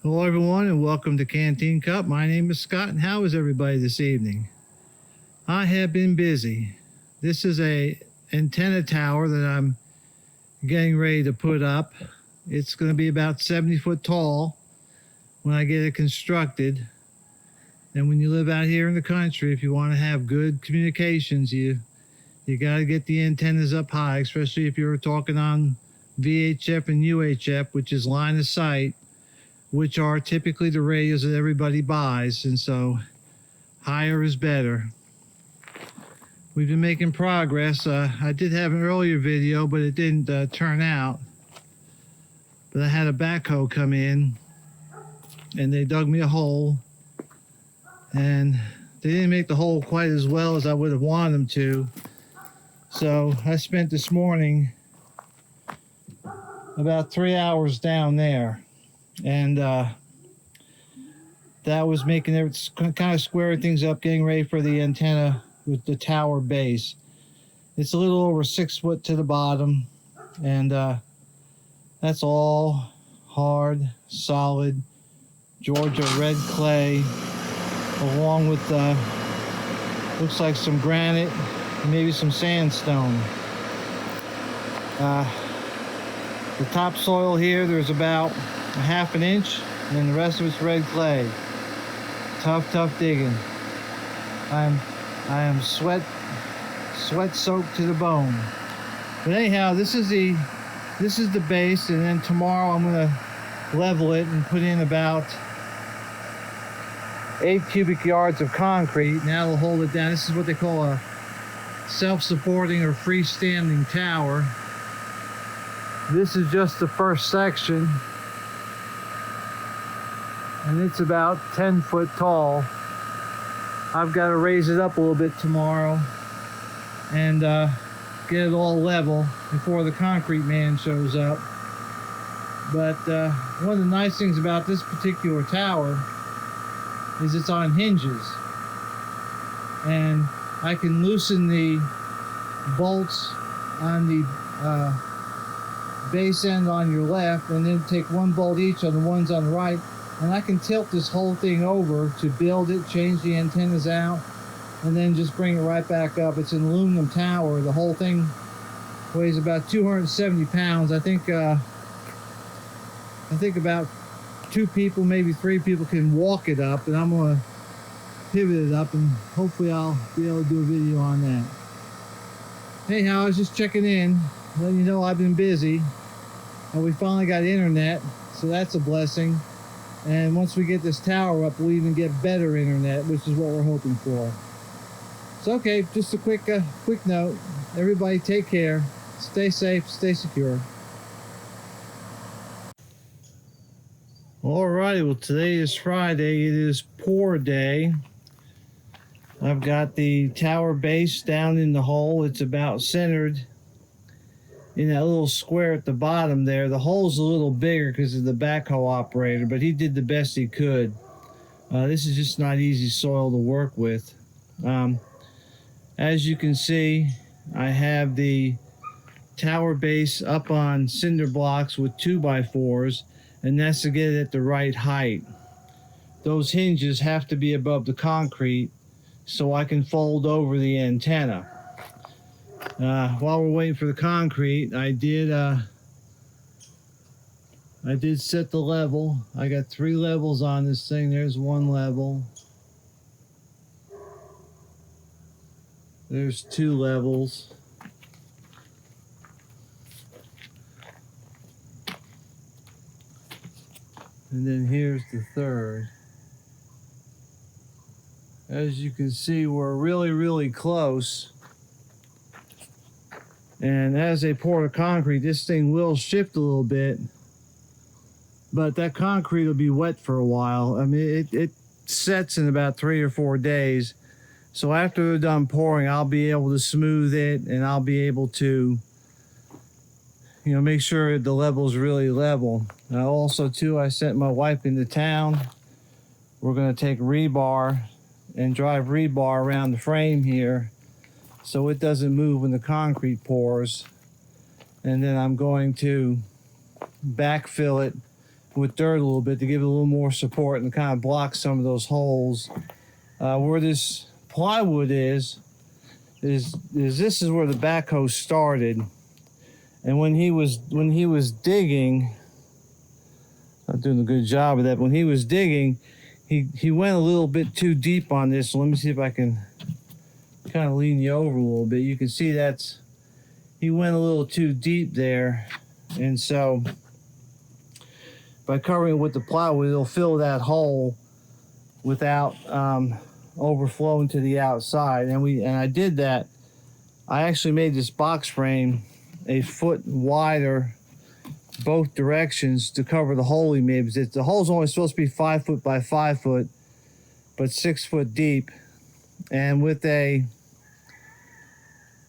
Hello everyone and welcome to Canteen Cup. My name is Scott and how is everybody this evening? I have been busy. This is a antenna tower that I'm getting ready to put up. It's going to be about 70 foot tall when I get it constructed. And when you live out here in the country, if you want to have good communications, you got to get the antennas up high, especially if you're talking on VHF and UHF, which is line of sight, which are typically the radios that everybody buys, and so higher is better. We've been making progress. I did have an earlier video, but it didn't turn out. But I had a backhoe come in, and they dug me a hole, and they didn't make the hole quite as well as I would have wanted them to. So I spent this morning about 3 hours down there. And that was making it kind of squaring things up, getting ready for the antenna with the tower base. It's a little over 6 foot to the bottom, and that's all hard, solid Georgia red clay, along with looks like some granite, maybe some sandstone. The topsoil here, there's about a half an inch, and then the rest of it's red clay. Tough digging. I am sweat soaked to the bone. But anyhow, this is the base, and then tomorrow I'm gonna level it and put in about 8 cubic yards of concrete. Now it'll hold it down. This is what they call a self-supporting or freestanding tower. This is just the first section, and it's about 10 foot tall. I've got to raise it up a little bit tomorrow and get it all level before the concrete man shows up. But one of the nice things about this particular tower is it's on hinges, and I can loosen the bolts on the base end on your left, and then take one bolt each on the ones on the right, and I can tilt this whole thing over to build it, change the antennas out, and then just bring it right back up. It's an aluminum tower. The whole thing weighs about 270 pounds. I think about 2 people, maybe 3 people can walk it up, and I'm going to pivot it up, and hopefully I'll be able to do a video on that. Anyhow, I was just checking in, letting you know I've been busy, and we finally got internet, so that's a blessing. And once we get this tower up, we'll even get better internet, which is what we're hoping for. So okay, just a quick note. Everybody take care, stay safe, stay secure. Alrighty, well today is Friday. It is pour day. I've got the tower base down in the hole. It's about centered in that little square at the bottom there. The hole's a little bigger because of the backhoe operator, but he did the best he could. This is just not easy soil to work with. As you can see, I have the tower base up on cinder blocks with 2x4s, and that's to get it at the right height. Those hinges have to be above the concrete so I can fold over the antenna. While we're waiting for the concrete, I did set the level. I got 3 levels on this thing. There's 1 level. There's 2 levels. And then here's the 3rd. As you can see, we're really close. And as they pour the concrete, this thing will shift a little bit, but that concrete will be wet for a while. I mean, it sets in about 3 or 4 days. So after they're done pouring, I'll be able to smooth it, and I'll be able to, make sure the level's really level. Also, too, I sent my wife into town. We're going to take rebar and drive rebar around the frame here, so it doesn't move when the concrete pours. And then I'm going to backfill it with dirt a little bit to give it a little more support and kind of block some of those holes. Where this plywood is this is where the backhoe started, and when he was digging, not doing a good job of that. When he was digging, he went a little bit too deep on this. So let me see if I can kind of lean you over a little bit. You can see he went a little too deep there, and so by covering it with the plywood, it'll fill that hole without overflowing to the outside. And I did that. I actually made this box frame a foot wider both directions to cover the hole he made. Because the hole's only supposed to be 5 foot by 5 foot, but 6 foot deep. And with the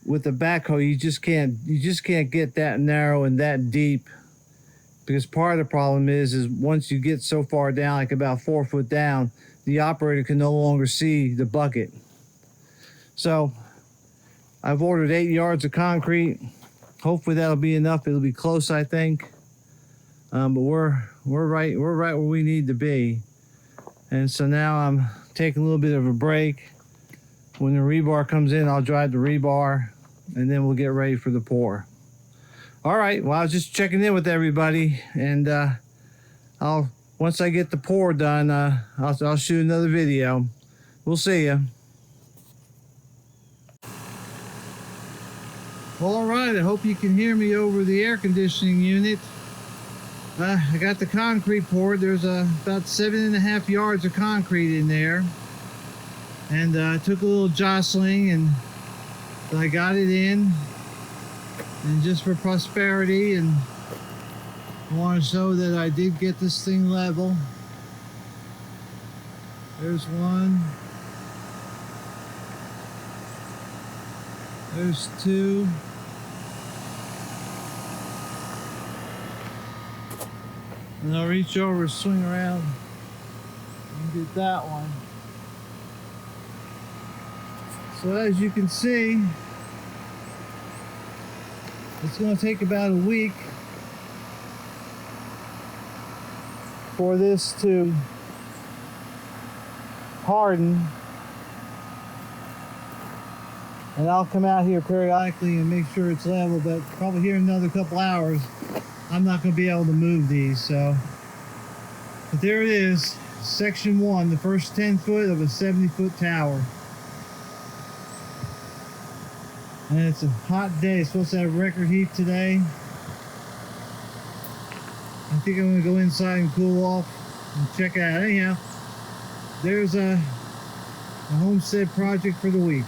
backhoe, you just can't get that narrow and that deep, because part of the problem is once you get so far down, like about 4 foot down, the operator can no longer see the bucket. So I've ordered 8 yards of concrete. Hopefully that'll be enough. It'll be close, I think. But we're right where we need to be. And so now I'm taking a little bit of a break. When the rebar comes in, I'll drive the rebar, and then we'll get ready for the pour. All right, well, I was just checking in with everybody, and once I get the pour done, I'll shoot another video. We'll see ya. Well, all right, I hope you can hear me over the air conditioning unit. I got the concrete poured. There's about 7.5 yards of concrete in there, and I took a little jostling, and I got it in. And just for prosperity, and I want to show that I did get this thing level. There's one. There's two. And I'll reach over, swing around, and get that one. So as you can see, it's going to take about a week for this to harden. And I'll come out here periodically and make sure it's level, but probably here in another couple hours, I'm not going to be able to move these. So, but there it is, section 1, the first 10 foot of a 70-foot tower. And it's a hot day. It's supposed to have record heat today. I think I'm going to go inside and cool off and check it out. Anyhow, there's a homestead project for the week.